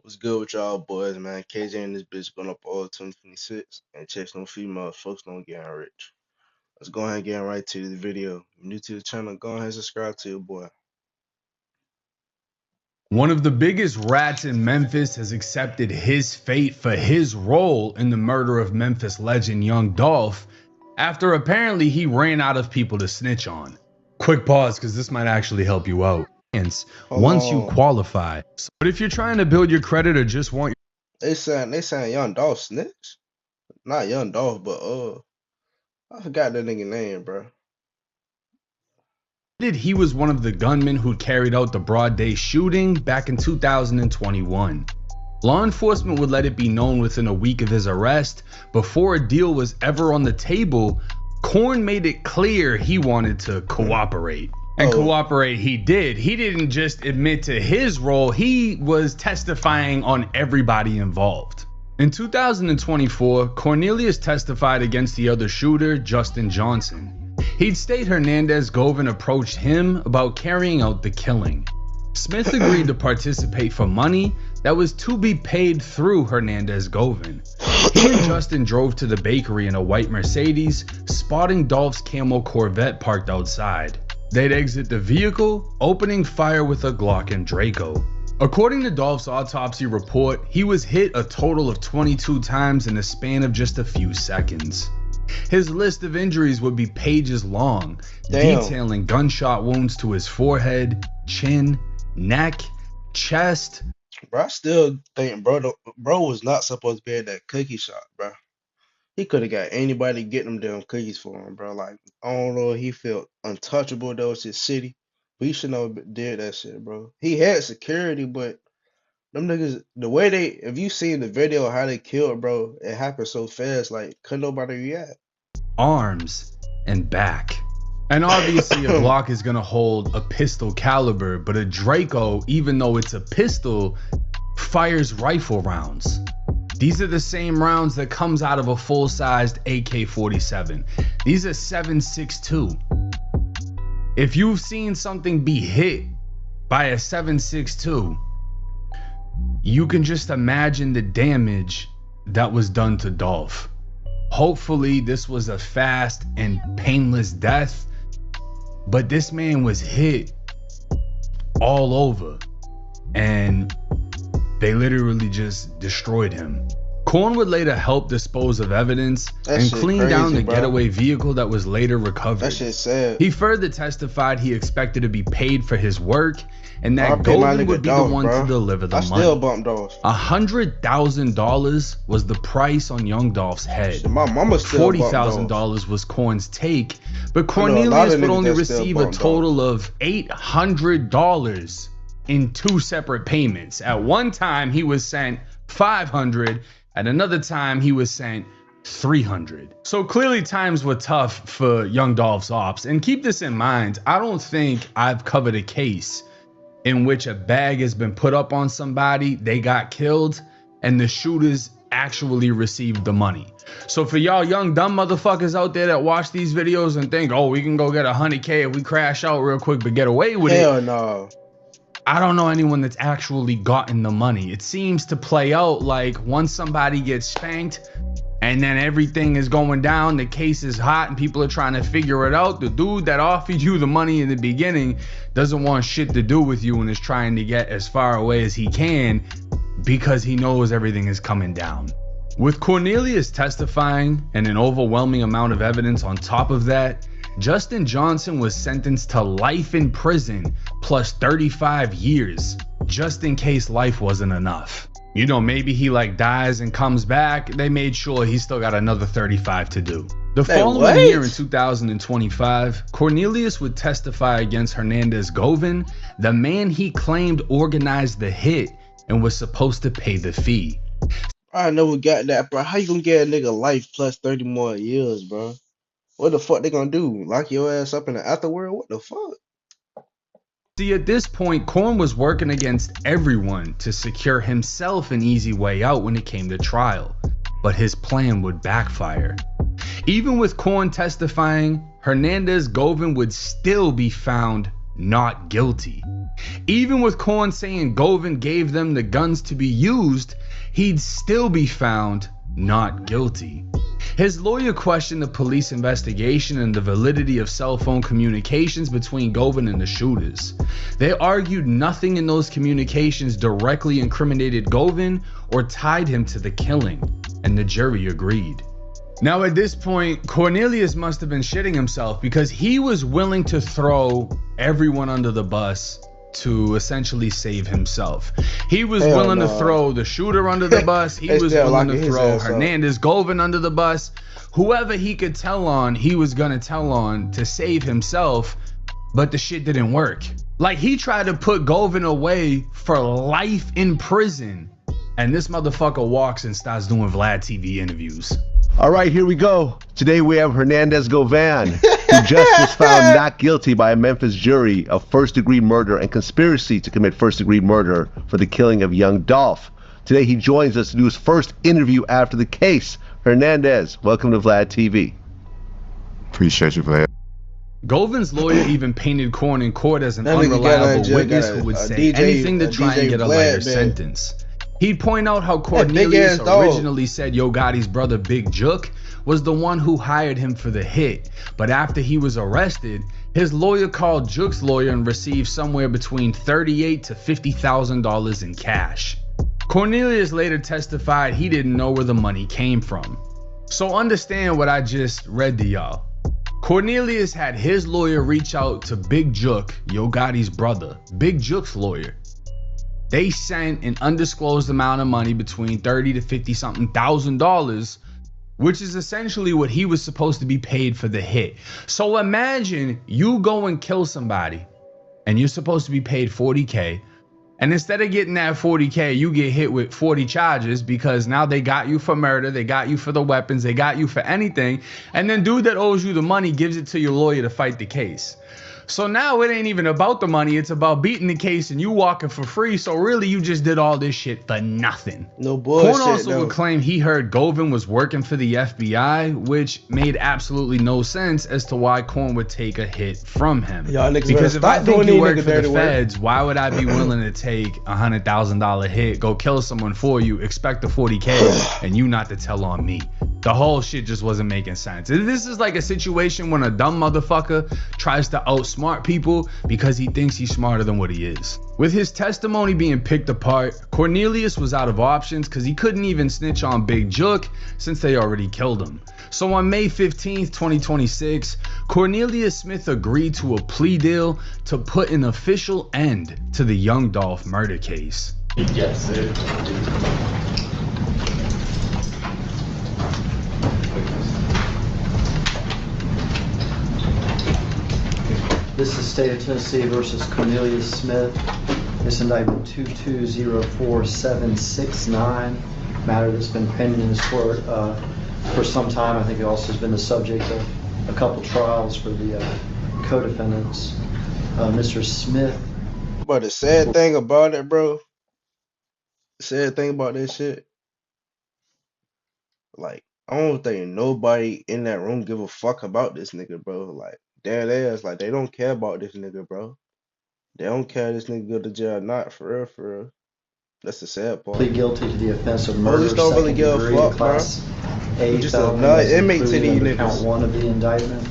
What's good with y'all boys, man? KJ and this bitch going up all 2026 and chase no females, folks don't get rich. Let's go ahead and get right to the video. If you're new to the channel, go ahead and subscribe to your boy. One of the biggest rats in Memphis has accepted his fate for his role in the murder of Memphis legend Young Dolph after apparently he ran out of people to snitch on. Quick pause because this might actually help you out. Once you qualify. But if you're trying to build your credit or just want They saying Young Dolph snitch? Not Young Dolph, but I forgot that nigga name, bro. he was one of the gunmen who carried out the broad day shooting back in 2021. Law enforcement would let it be known within a week of his arrest. Before a deal was ever on the table, Korn made it clear he wanted to cooperate. And cooperate he did. He didn't just admit to his role, he was testifying on everybody involved. In 2024, Cornelius testified against the other shooter, Justin Johnson. He'd state Hernandez Govan approached him about carrying out the killing. Smith agreed to participate for money that was to be paid through Hernandez Govan. He and Justin drove to the bakery in a white Mercedes, spotting Dolph's camel Corvette parked outside. They'd exit the vehicle, opening fire with a Glock and Draco. According to Dolph's autopsy report, he was hit a total of 22 times in a span of just a few seconds. His list of injuries would be pages long, detailing gunshot wounds to his forehead, chin, neck, chest. Bro, I still think bro was not supposed to be at that cookie shop, bro. He could have got anybody to get them damn cookies for him, bro. Like, I don't know, he felt untouchable. That was his city. But he should never did that shit, bro. He had security, but them niggas, the way if you seen the video of how they killed, bro, it happened so fast, like, couldn't nobody react. Arms and back. And obviously a Glock is gonna hold a pistol caliber, but a Draco, even though it's a pistol, fires rifle rounds. These are the same rounds that comes out of a full-sized AK-47. These are 7.62. If you've seen something be hit by a 7.62, you can just imagine the damage that was done to Dolph. Hopefully this was a fast and painless death, but this man was hit all over and they literally just destroyed him. Korn would later help dispose of evidence and clean down the getaway vehicle that was later recovered. That shit sad. He further testified he expected to be paid for his work and that Govan would be the one to deliver the money. I still bumped Dolph. $100,000 was the price on Young Dolph's head. My mama still $40,000 was Korn's take, but Cornelius would only receive a total of $800 in two separate payments. At one time he was sent $500, at another time he was sent $300. So clearly times were tough for Young Dolph's ops. And keep this in mind, I don't think I've covered a case in which a bag has been put up on somebody, they got killed, and the shooters actually received the money. So for y'all young dumb motherfuckers out there that watch these videos and think, oh, we can go get 100K if we crash out real quick but get away with it. Hell no. I don't know anyone that's actually gotten the money. It seems to play out like once somebody gets spanked and then everything is going down, the case is hot and people are trying to figure it out, the dude that offered you the money in the beginning doesn't want shit to do with you and is trying to get as far away as he can because he knows everything is coming down. With Cornelius testifying and an overwhelming amount of evidence on top of that, Justin Johnson was sentenced to life in prison plus 35 years, just in case life wasn't enough. You know, maybe he like dies and comes back. They made sure he still got another 35 to do. The following year in 2025, Cornelius would testify against Hernandez Govan, the man he claimed organized the hit and was supposed to pay the fee. I never got that, bro. How you gonna get a nigga life plus 30 more years, bro? What the fuck they gonna do? Lock your ass up in the afterworld? What the fuck? See, at this point, Korn was working against everyone to secure himself an easy way out when it came to trial, but his plan would backfire. Even with Korn testifying, Hernandez Govan would still be found not guilty. Even with Korn saying Govan gave them the guns to be used, he'd still be found not guilty. His lawyer questioned the police investigation and the validity of cell phone communications between Govan and the shooters. They argued nothing in those communications directly incriminated Govan or tied him to the killing, and the jury agreed. Now at this point, Cornelius must have been shitting himself because he was willing to throw everyone under the bus to essentially save himself. He was willing to throw the shooter under the bus. He was willing to throw Hernandez Govan under the bus. Whoever he could tell on, he was gonna tell on to save himself, but the shit didn't work. Like, he tried to put Govan away for life in prison, and this motherfucker walks and starts doing Vlad TV interviews. All right, here we go. Today we have Hernandez Govan, who just was found not guilty by a Memphis jury of first-degree murder and conspiracy to commit first-degree murder for the killing of young Dolph. Today he joins us to do his first interview after the case. Hernandez, welcome to Vlad TV. Appreciate you, Vlad. Govan's lawyer even painted Korn in court as an unreliable witness who would say anything to try and get a lighter sentence. He'd point out how Cornelius originally said Yo Gotti's brother Big Jook was the one who hired him for the hit, but after he was arrested, his lawyer called Jook's lawyer and received somewhere between $38,000 to $50,000 in cash. Cornelius later testified he didn't know where the money came from. So understand what I just read to y'all. Cornelius had his lawyer reach out to Big Jook, Yo Gotti's brother, Big Jook's lawyer. They sent an undisclosed amount of money between $30,000 to $50-something thousand, which is essentially what he was supposed to be paid for the hit. So imagine you go and kill somebody and you're supposed to be paid $40K, and instead of getting that $40K, you get hit with 40 charges because now they got you for murder, they got you for the weapons, they got you for anything, and then dude that owes you the money gives it to your lawyer to fight the case. So now it ain't even about the money, it's about beating the case and you walking for free. So really you just did all this shit for nothing. No bullshit. Korn also would claim he heard Govan was working for the FBI, which made absolutely no sense as to why Korn would take a hit from him. Because if I think you work for the feds, why would I be willing to take $100,000 hit, go kill someone for you, expect the $40K, and you not to tell on me? The whole shit just wasn't making sense. This is like a situation when a dumb motherfucker tries to outsmart people because he thinks he's smarter than what he is. With his testimony being picked apart, Cornelius was out of options because he couldn't even snitch on Big Jook since they already killed him. So on May 15th, 2026, Cornelius Smith agreed to a plea deal to put an official end to the young Dolph murder case. Yes, sir. This is State of Tennessee versus Cornelius Smith. This indictment 2204769, matter that's been pending in this court for some time. I think it also has been the subject of a couple trials for the co-defendants. Mr. Smith. But the sad thing about it, bro, the sad thing about this shit, like, I don't think nobody in that room give a fuck about this nigga, bro. Like, dead ass, like, they don't care about this nigga, bro. They don't care if this nigga go to jail or not, for real, for real. That's the sad part. Plead guilty to the offense of murder, Police don't really give a fuck, bro. A just felony, another inmate to these niggas. Count 1 of the indictment,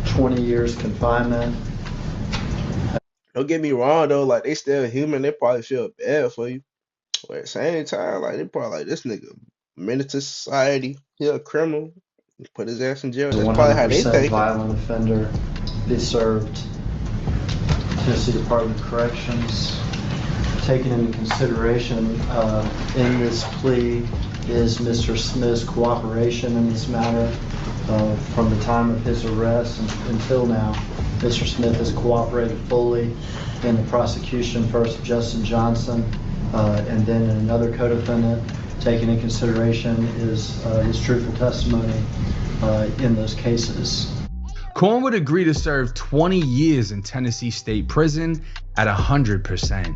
20 years confinement. Don't get me wrong, though, like, they still human, they probably feel bad for you. But at the same time, like, they probably like, this nigga menace to society, he a criminal, put his ass in jail. That's probably how they think. Violent offender, be served. Tennessee Department of Corrections. Taken into consideration in this plea is Mr. Smith's cooperation in this matter from the time of his arrest until now. Mr. Smith has cooperated fully in the prosecution, first of Justin Johnson, and then in another co-defendant. Taken into consideration is his truthful testimony in those cases. Korn would agree to serve 20 years in Tennessee State Prison at 100%.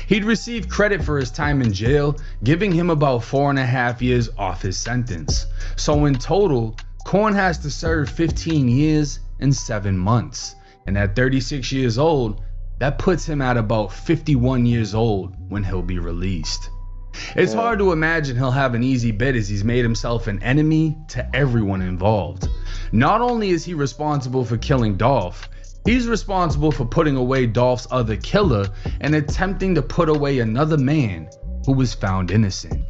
He'd receive credit for his time in jail, giving him about 4.5 years off his sentence. So in total, Korn has to serve 15 years and 7 months. And at 36 years old, that puts him at about 51 years old when he'll be released. It's Yeah. hard to imagine he'll have an easy bit as he's made himself an enemy to everyone involved. Not only is he responsible for killing Dolph, he's responsible for putting away Dolph's other killer and attempting to put away another man who was found innocent.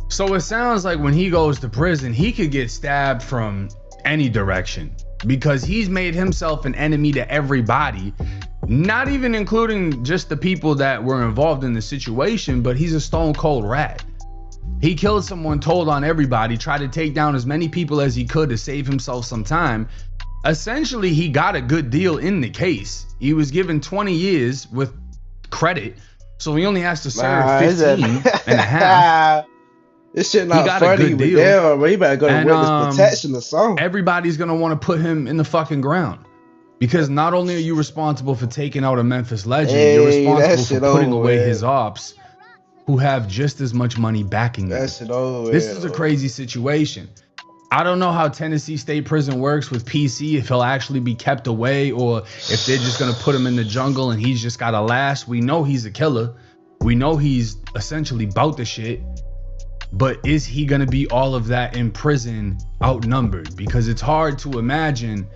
So it sounds like when he goes to prison, he could get stabbed from any direction because he's made himself an enemy to everybody, not even including just the people that were involved in the situation, but he's a stone cold rat. He killed someone, told on everybody, tried to take down as many people as he could to save himself some time. Essentially, he got a good deal in the case. He was given 20 years with credit, so he only has to serve 15 and a half. This shit He not got a funny, good but deal. damn, bro, he better go to And, witness protection or something. Everybody's gonna want to put him in the fucking ground because not only are you responsible for taking out a Memphis legend, you're Hey, that responsible shit for putting over away with. his ops who have just as much money backing them. That shit over. This is a crazy situation. I don't know how Tennessee State Prison works with PC, if he'll actually be kept away or if they're just gonna put him in the jungle and he's just got a lash. We know he's a killer. We know he's essentially bout the shit. But is he going to be all of that in prison outnumbered? Because it's hard to imagine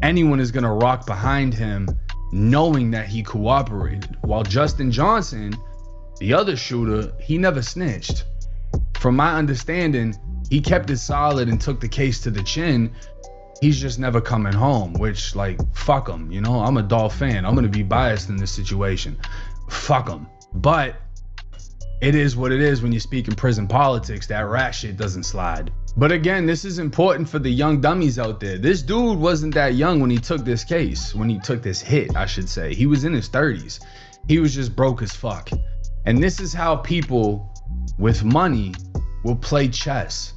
anyone is going to rock behind him knowing that he cooperated. While Justin Johnson, the other shooter, he never snitched. From my understanding, he kept it solid and took the case to the chin. He's just never coming home, which, like, fuck him. You know, I'm a Dolph fan. I'm going to be biased in this situation. Fuck him. But it is what it is when you speak in prison politics. That rat shit doesn't slide. But again, this is important for the young dummies out there. This dude wasn't that young when he took this case, when he took this hit, I should say. He was in his 30s. He was just broke as fuck. And this is how people with money will play chess.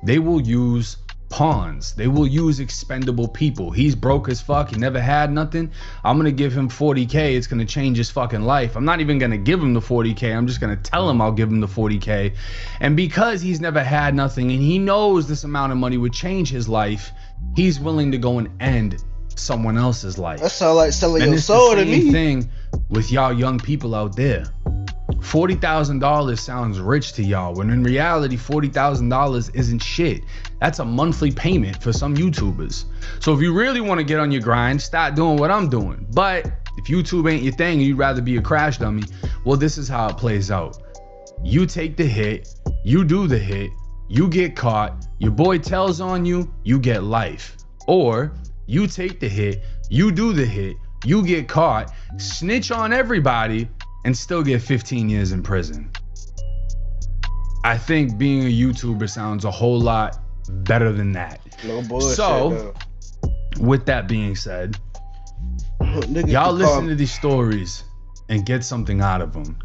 They will use pawns. They will use expendable people. He's broke as fuck. He never had nothing. I'm gonna give him 40K. It's gonna change his fucking life. I'm not even gonna give him the 40K. I'm just gonna tell him I'll give him the 40K. And because he's never had nothing and he knows this amount of money would change his life, he's willing to go and end someone else's life. That sound like selling And your it's soul the to same me. thing with y'all young people out there. $40,000 sounds rich to y'all, when in reality, $40,000 isn't shit. That's a monthly payment for some YouTubers. So if you really want to get on your grind, start doing what I'm doing. But if YouTube ain't your thing and you'd rather be a crash dummy, well, this is how it plays out. You take the hit, you do the hit, you get caught, your boy tells on you, you get life. Or you take the hit, you do the hit, you get caught, snitch on everybody, and still get 15 years in prison. I think being a YouTuber sounds a whole lot better than that. No bullshit. So, with that being said, Nigga y'all can listen call- to these stories and get something out of them.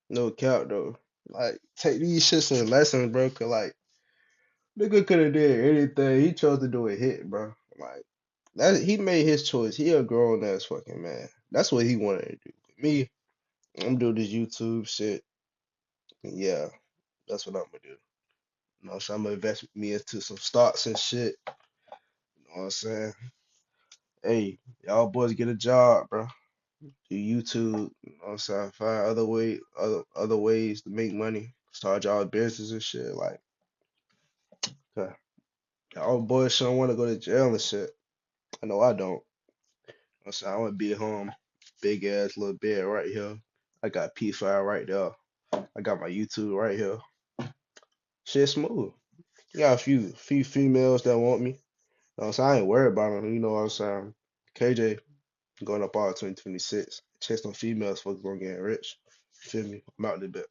No cap though. Like, take these shits as lessons, bro. Cause like, nigga could have did anything. He chose to do a hit, bro. Like, that he made his choice. He a grown ass fucking man. That's what he wanted to do. Me, I'm doing this YouTube shit. Yeah, that's what I'm gonna do. You know, so I'm gonna invest me into some stocks and shit. You know what I'm saying? Hey, y'all boys get a job, bro. Do YouTube. You know what I'm saying? Find other ways to make money. Start y'all business and shit. Like, okay. Y'all boys shouldn't want to go to jail and shit. I know I don't. You know what I'm saying? I want to be at home. Big ass little bed right here. I got P5 right there. I got my YouTube right here. Shit smooth. Got a few females that want me. You know what I'm saying? I ain't worried about them. You know what I'm saying? KJ going up all 2026. Chase some females, folks gonna get rich. Feel me? I'm out there bit.